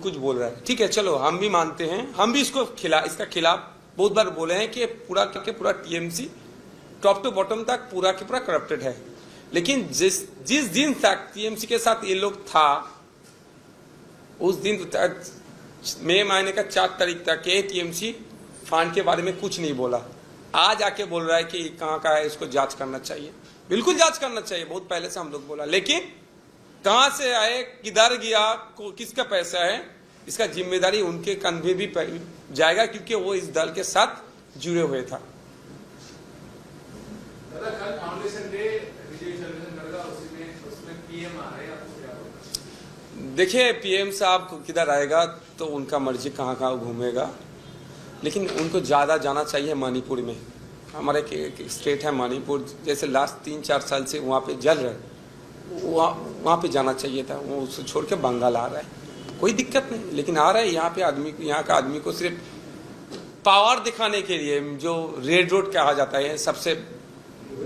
कुछ बोल रहा है, ठीक है चलो हम भी मानते हैं, हम भी इसका खिलाफ बहुत बार बोले हैं कि पूरा टीएमसी टॉप टू बॉटम तक पूरा के पूरा करप्टेड है। लेकिन जिस दिन तक टीएमसी के साथ ये लोग था, उस दिन मई महीने का 4 तारीख तक ये टीएमसी फंड के बारे में कुछ नहीं बोला। आज आके बोल रहा है कि कहाँ का है, इसको जांच करना चाहिए। बिल्कुल जांच करना चाहिए, बहुत पहले से हम लोग बोला, लेकिन कहां से आए, किधर गया, किसका पैसा है, इसका जिम्मेदारी उनके कंधे भी जाएगा, क्योंकि वो इस दल के साथ जुड़े हुए था। देखिए पीएम साहब किधर आएगा तो उनका मर्जी, कहाँ घूमेगा, लेकिन उनको ज़्यादा जाना चाहिए मणिपुर में। हमारे एक स्टेट है मणिपुर, जैसे लास्ट 3-4 साल से वहाँ पे जल रहा है, वहाँ पे जाना चाहिए था। वो उसको छोड़ के बंगाल आ रहा है, कोई दिक्कत नहीं, लेकिन आ रहा है यहाँ पे यहाँ का आदमी को सिर्फ पावर दिखाने के लिए, जो रेड रोड कहा जाता है, सबसे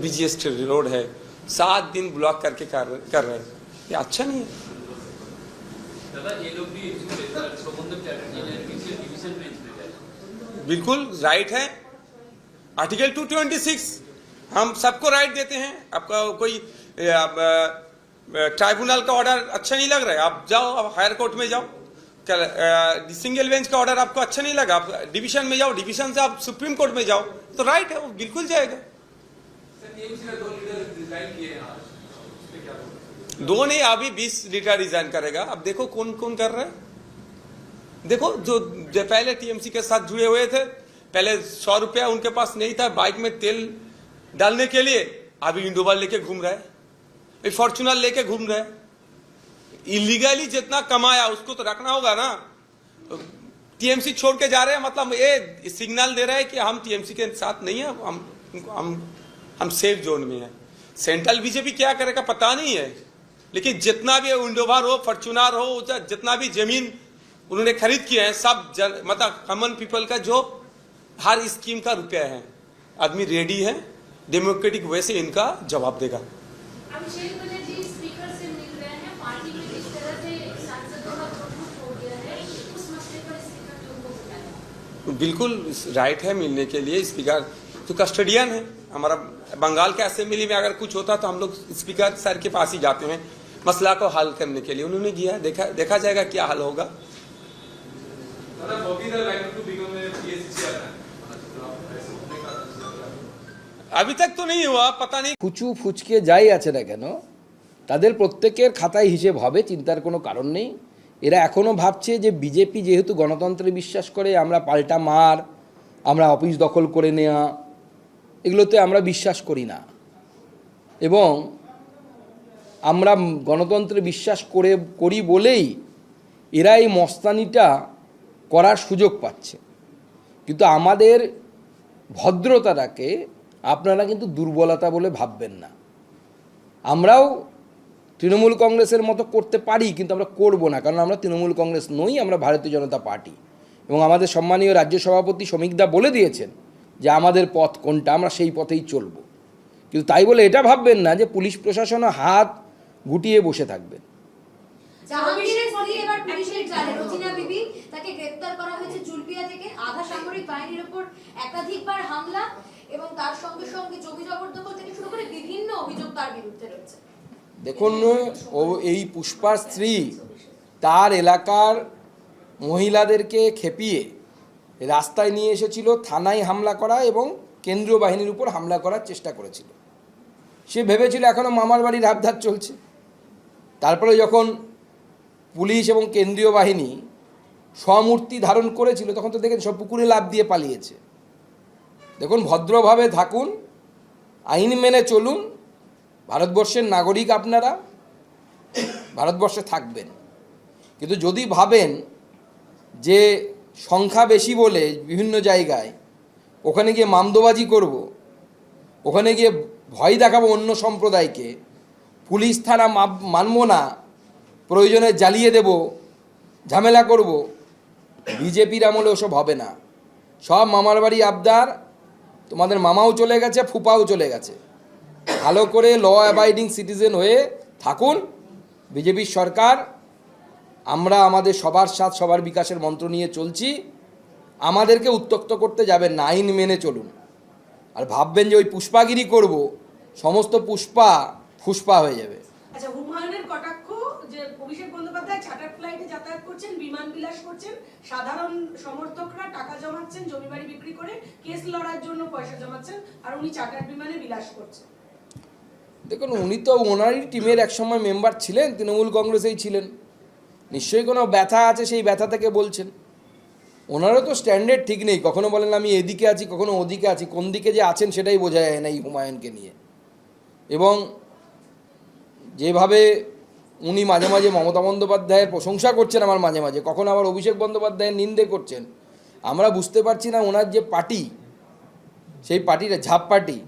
बिजिएस्ट रोड है, 7 दिन ब्लॉक करके कर रहे हैं, ये अच्छा नहीं है। बिल्कुल राइट है, आर्टिकल 226 हम सबको राइट देते हैं। आपका कोई ट्राइब्यूनल का ऑर्डर अच्छा नहीं लग रहा है, आप जाओ, आप हायर कोर्ट में जाओ। सिंगल बेंच का ऑर्डर आपको अच्छा नहीं लगा, आप डिवीजन में जाओ, डिवीजन से आप सुप्रीम कोर्ट में जाओ, तो राइट है, वो बिल्कुल जाएगा। दो नहीं, अभी 20 लीडर रिजाइन करेगा। अब देखो कौन कौन कर रहा है। देखो जो पहले टीएमसी के साथ जुड़े हुए थे, पहले 100 रुपया उनके पास नहीं था बाइक में तेल डालने के लिए, अभी इंडोवा लेके घूम रहा है, फॉर्चूनर लेके घूम रहा है। इलीगली जितना कमाया उसको तो रखना होगा ना। तो टीएमसी छोड़ के जा रहे हैं, मतलब ये सिग्नल दे रहा है कि हम टीएमसी के साथ नहीं है, हम सेफ जोन में हैं। सेंट्रल बीजेपी क्या करेगा पता नहीं है, लेकिन जितना भी इंडोवा हो, फॉर्चूनर हो, जितना भी जमीन उन्होंने खरीद किए हैं, सब मतलब कॉमन पीपल का जो हर स्कीम का रुपया है, आदमी रेडी है, डेमोक्रेटिक वे से इनका जवाब देगा। बिल्कुल राइट है मिलने के लिए, स्पीकर तो कस्टडियन है हमारा। बंगाल के असेंबली में अगर कुछ होता तो हम लोग स्पीकर सर के पास ही जाते हैं मसला को हल करने के लिए। उन्होंने किया, देखा जाएगा क्या हल होगा। अभी तक तो नहीं हुआ, पता नहीं। ফুচু ফুচকে যাই আছে না কেন, তাদের প্রত্যেকের খাতায় হিসেব হবে, চিন্তার কোনো কারণ নেই। এরা এখনও ভাবছে যে বিজেপি যেহেতু গণতন্ত্রে বিশ্বাস করে, আমরা পাল্টা মার, আমরা অফিস দখল করে নেওয়া, এগুলোতে আমরা বিশ্বাস করি না, এবং আমরা গণতন্ত্রে বিশ্বাস করি বলেই এরা এই মস্তানিটা করার সুযোগ পাচ্ছে। কিন্তু আমাদের ভদ্রতাটাকে আপনারা কিন্তু দুর্বলতা বলে ভাববেন না। আমরাও তৃণমূল কংগ্রেসের মতো করতে পারি, কিন্তু আমরা করব না, কারণ আমরা তৃণমূল কংগ্রেস নই, আমরা ভারতীয় জনতা পার্টি। এবং আমাদের সম্মানীয় রাজ্য সভাপতি শ্রমিকদা বলে দিয়েছেন যে আমাদের পথ কোনটা, আমরা সেই পথেই চলব। কিন্তু তাই বলে এটা ভাববেন না যে পুলিশ প্রশাসনও হাত গুটিয়ে বসে থাকবেন। জাহাঙ্গীরের স্ত্রী এবার পুলিশের জালে, রোজিনা বিবি, তাকে গ্রেফতার করা হয়েছে চুলপিয়া থেকে। আধা সামরিক বাহিনীর উপর একাধিকবার হামলা এবং তার সঙ্গে সঙ্গে জমি জবরদখল থেকে শুরু করে বিভিন্ন অভিযোগ তার বিরুদ্ধে রয়েছে। দেখুন, ও এই পুষ্পার স্ত্রী তার এলাকার মহিলাদেরকে খেপিয়ে রাস্তায় নিয়ে এসেছিল, থানায় হামলা করা এবং কেন্দ্রীয় বাহিনীর উপর হামলা করার চেষ্টা করেছিল। সে ভেবেছিল এখনও মামার বাড়ির হাবধার চলছে। তারপরে যখন পুলিশ এবং কেন্দ্রীয় বাহিনী স্বমূর্তি ধারণ করেছিল, তখন তো দেখেন সব পুকুরে লাফ দিয়ে পালিয়েছে। দেখুন, ভদ্রভাবে থাকুন, আইন মেনে চলুন, ভারতবর্ষের নাগরিক আপনারা, ভারতবর্ষে থাকবেন। কিন্তু যদি ভাবেন যে সংখ্যা বেশি বলে বিভিন্ন জায়গায় ওখানে গিয়ে মামদোবাজি করব, ওখানে গিয়ে ভয় দেখাবো অন্য সম্প্রদায়কে, পুলিশ থানা মানব না, প্রয়োজনে জ্বালিয়ে দেব, ঝামেলা করব, বিজেপির আমলে ওসব হবে না। সব মামার বাড়ি আবদার, তোমাদের মামাও চলে গেছে, ফুপাও চলে গেছে। ভালো করে ল অ্যাবাইডিং সিটিজেন হয়ে থাকুন। বিজেপির সরকার আমরা আমাদের সবার সাথ সবার বিকাশের মন্ত্র নিয়ে চলছি। আমাদেরকে উত্ত্যক্ত করতে যাবেন না, আইন মেনে চলুন। আর ভাববেন যে ওই পুষ্পাগিরি করব, সমস্ত পুষ্পা ফুসপা হয়ে যাবে। আচ্ছা, হুমায়ুনের কটাক্ষ যে অভিষেক বন্দ্যোপাধ্যায় চার্টার ফ্লাইটে যাতায়াত করছেন, বিমান বিলাস করছেন, সাধারণ সমর্থকরা টাকা জমাচ্ছেন জমি বাড়ি বিক্রি করে, কেস লড়ার জন্য পয়সা জমাচ্ছেন, আর উনি চার্টার বিমানে বিলাস করছেন। দেখুন, উনি তো ওনারই টিমের একসময় মেম্বার ছিলেন, তৃণমূল কংগ্রেসেই ছিলেন, নিশ্চয়ই কোনো ব্যথা আছে, সেই ব্যথা থেকে বলছেন। ওনারও তো স্ট্যান্ডার্ড ঠিক নেই, কখনো বলেন আমি এদিকে আছি, কখনো ওদিকে আছি, কোন দিকে যে আছেন সেটাই বোঝা যায় না এই হুমায়ুনকে নিয়ে। এবং যেভাবে উনি মাঝে মাঝে মমতা বন্দ্যোপাধ্যায়ের প্রশংসা করছেন, আমার মাঝে মাঝে কখনো আবার অভিষেক বন্দ্যোপাধ্যায়ের নিন্দে করছেন, আমরা বুঝতে পারছি না ওনার যে পার্টি, সেই পার্টিটা ঝাপ পার্টি,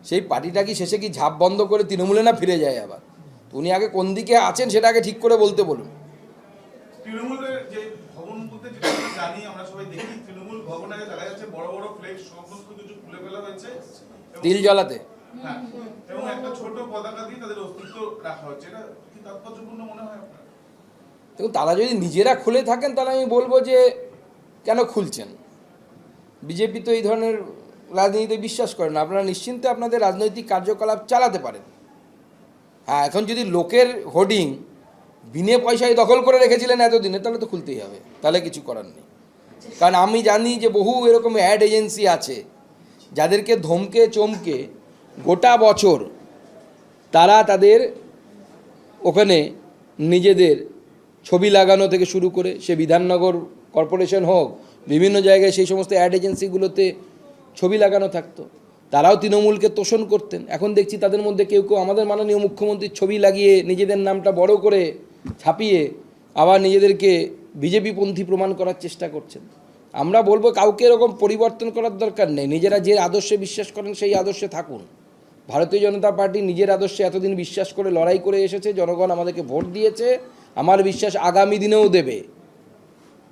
সেই পার্টিটা কি শেষে কি ঝাপ বন্ধ করে তৃণমূলে না ফিরে যায় আবার? তো উনি আগে কোন দিকে আছেন সেটা আগে ঠিক করে বলতে বলুন। তৃণমূলের যে ভবন বলতে যেটা আমরা জানি, আমরা সবাই দেখি, তৃণমূল ভবনে দেখা যাচ্ছে বড় বড় ফ্লেক্স সমস্ত কিছু খুলে ফেলা হয়েছে তিল জ্বালাতে। হ্যাঁ, এবং একটা ছোট পতাকা দিয়ে তাদের অস্তিত্ব রাখা হচ্ছে। এটা কি তাৎপর্যপূর্ণ মনে হয় আপনার? দেখুন, তারা যদি নিজেরা খুলে থাকেন তাহলে আমি বলবো যে কেন খুলছেন। বিজেপি তো এই ধরনের রাজনীতিতে বিশ্বাস করে না। আপনারা নিশ্চিন্তে আপনাদের রাজনৈতিক কার্যকলাপ চালাতে পারেন। হ্যাঁ, এখন যদি লোকের হোর্ডিং বিনে পয়সায় দখল করে রেখেছিলেন এতদিনে, তাহলে তো খুলতেই হবে, তাহলে কিছু করার নেই। কারণ আমি জানি যে বহু এরকম অ্যাড এজেন্সি আছে যাদেরকে ধমকে চমকে গোটা বছর তারা তাদের ওখানে নিজেদের ছবি লাগানো থেকে শুরু করে, সে বিধাননগর কর্পোরেশন হোক, বিভিন্ন জায়গায় সেই সমস্ত অ্যাড এজেন্সিগুলোতে ছবি লাগানো থাকতো। তারাও তৃণমূলকে তোষণ করতেন। এখন দেখছি তাদের মধ্যে কেউ কেউ আমাদের মাননীয় মুখ্যমন্ত্রীর ছবি লাগিয়ে নিজেদের নামটা বড় করে ছাপিয়ে আবার নিজেদেরকে বিজেপিপন্থী প্রমাণ করার চেষ্টা করছেন। আমরা বলবো কাউকে এরকম পরিবর্তন করার দরকার নেই। নিজেরা যে আদর্শে বিশ্বাস করেন সেই আদর্শে থাকুন। ভারতীয় জনতা পার্টি নিজের আদর্শে এতদিন বিশ্বাস করে লড়াই করে এসেছে, জনগণ আমাদেরকে ভোট দিয়েছে, আমার বিশ্বাস আগামী দিনেও দেবে।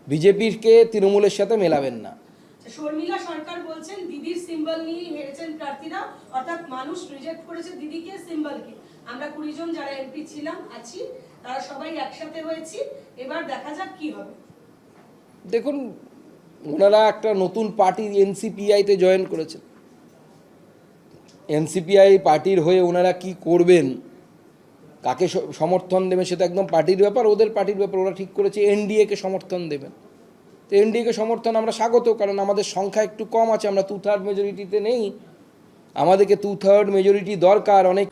বিজেপিকে তৃণমূলের সাথে মেলাবেন না। শর্মিলা সরকার বলছেন দিদির সিম্বল নিয়ে হেরেছেন প্রার্থীরা, অর্থাৎ মানুষ রিজেক্ট করেছে দিদিকে, সিম্বলকে। আমরা 20 জন যারা এমপি ছিলাম আছি, তারা সবাই একসাথে হয়েছি, এবার দেখা যাক কি হবে। দেখুন, ওনারা একটা নতুন পার্টি এনসিপিআইতে জয়েন করেছেন। এনসিপিআই পার্টির হয়ে ওনারা কি করবেন, কাকে সমর্থন দেবেন, সেটা একদম পার্টির ব্যাপার, ওদের পার্টির ব্যাপার। ওরা ঠিক করেছে এনডিএকে সমর্থন দেবেন। তো এনডিএকে সমর্থন আমরা স্বাগত, কারণ আমাদের সংখ্যা একটু কম আছে, আমরা 2/3 মেজরিটিতে নেই, আমাদেরকে 2/3 মেজরিটি দরকার। অনেক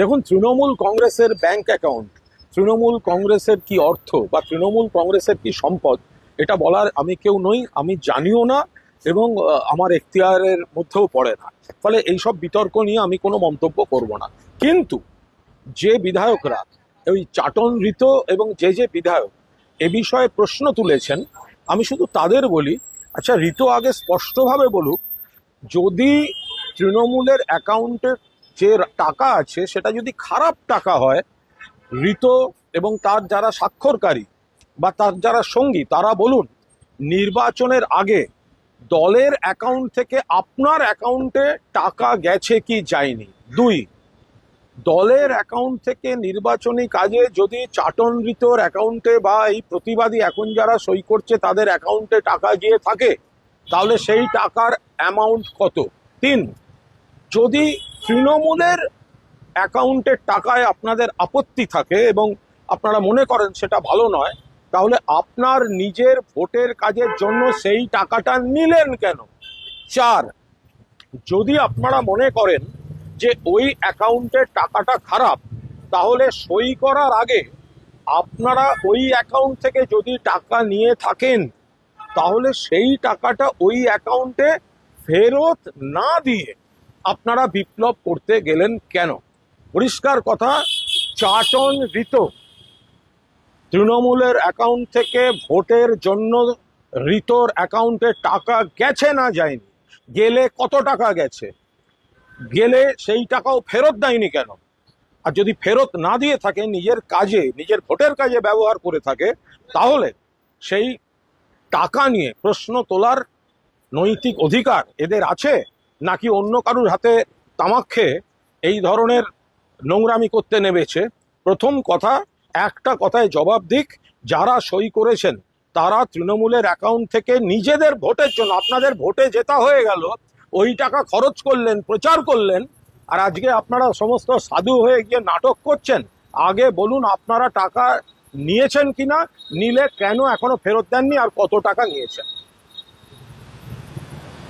দেখুন, তৃণমূল কংগ্রেসের ব্যাংক অ্যাকাউন্ট, তৃণমূল কংগ্রেসের কি অর্থ বা তৃণমূল কংগ্রেসের কি সম্পদ, এটা বলার আমি কেউ নই, আমি জানিও না, এবং আমার এখতিয়ারের মধ্যেও পড়ে না। ফলে এইসব বিতর্ক নিয়ে আমি কোনো মন্তব্য করব না। কিন্তু যে বিধায়করা ওই চাটন ঋত এবং যে বিধায়ক এ বিষয়ে প্রশ্ন তুলেছেন, আমি শুধু তাদের বলি, আচ্ছা ঋত আগে স্পষ্টভাবে বলুক, যদি তৃণমূলের অ্যাকাউন্টে যে টাকা আছে সেটা যদি খারাপ টাকা হয়, ঋত এবং তার যারা স্বাক্ষরকারী বা তার যারা সঙ্গী তারা বলুন, নির্বাচনের আগে দলের অ্যাকাউন্ট থেকে আপনার অ্যাকাউন্টে টাকা গেছে কি যায়নি। 2, দলের অ্যাকাউন্ট থেকে নির্বাচনী কাজে যদি চাটন ঋতর অ্যাকাউন্টে বা এই প্রতিবাদী এখন যারা সই করছে তাদের অ্যাকাউন্টে টাকা গিয়ে থাকে, তাহলে সেই টাকার অ্যামাউন্ট কত। 3, যদি তৃণমূলের অ্যাকাউন্টের টাকায় আপনাদের আপত্তি থাকে এবং আপনারা মনে করেন সেটা ভালো নয়, তাহলে আপনার নিজের ভোটের কাজের জন্য সেই টাকাটা নিলেন কেন। 4, যদি আপনারা মনে করেন যে ওই অ্যাকাউন্টের টাকাটা খারাপ, তাহলে সই করার আগে আপনারা ওই অ্যাকাউন্ট থেকে যদি টাকা নিয়ে থাকেন, তাহলে সেই টাকাটা ওই অ্যাকাউন্টে ফেরত না দিয়ে আপনারা বিপ্লব করতে গেলেন কেন। পরিষ্কার কথা, চাটন ঋত তৃণমূলের অ্যাকাউন্ট থেকে ভোটের জন্য ঋতর অ্যাকাউন্টে টাকা গেছে না যায়নি, গেলে কত টাকা গেছে, গেলে সেই টাকাও ফেরত দেয়নি কেন। আর যদি ফেরত না দিয়ে থাকে, নিজের কাজে নিজের ভোটের কাজে ব্যবহার করে থাকে, তাহলে সেই টাকা নিয়ে প্রশ্ন তোলার নৈতিক অধিকার এদের আছে, নাকি অন্য কারুর হাতে তামাক খেয়ে এই ধরনের নোংরামি করতে নেমেছে। প্রথম কথা, একটা কথায় জবাব দিক, যারা সই করেছেন তারা তৃণমূলের অ্যাকাউন্ট থেকে নিজেদের ভোটের জন্য, আপনাদের ভোটে জেতা হয়ে গেল, ওই টাকা খরচ করলেন, প্রচার করলেন, আর আজকে আপনারা সমস্ত সাধু হয়ে গিয়ে নাটক করছেন। আগে বলুন আপনারা টাকা নিয়েছেন কিনা, নিলে কেন এখনো ফেরত দেননি, আর কত টাকা নিয়েছেন।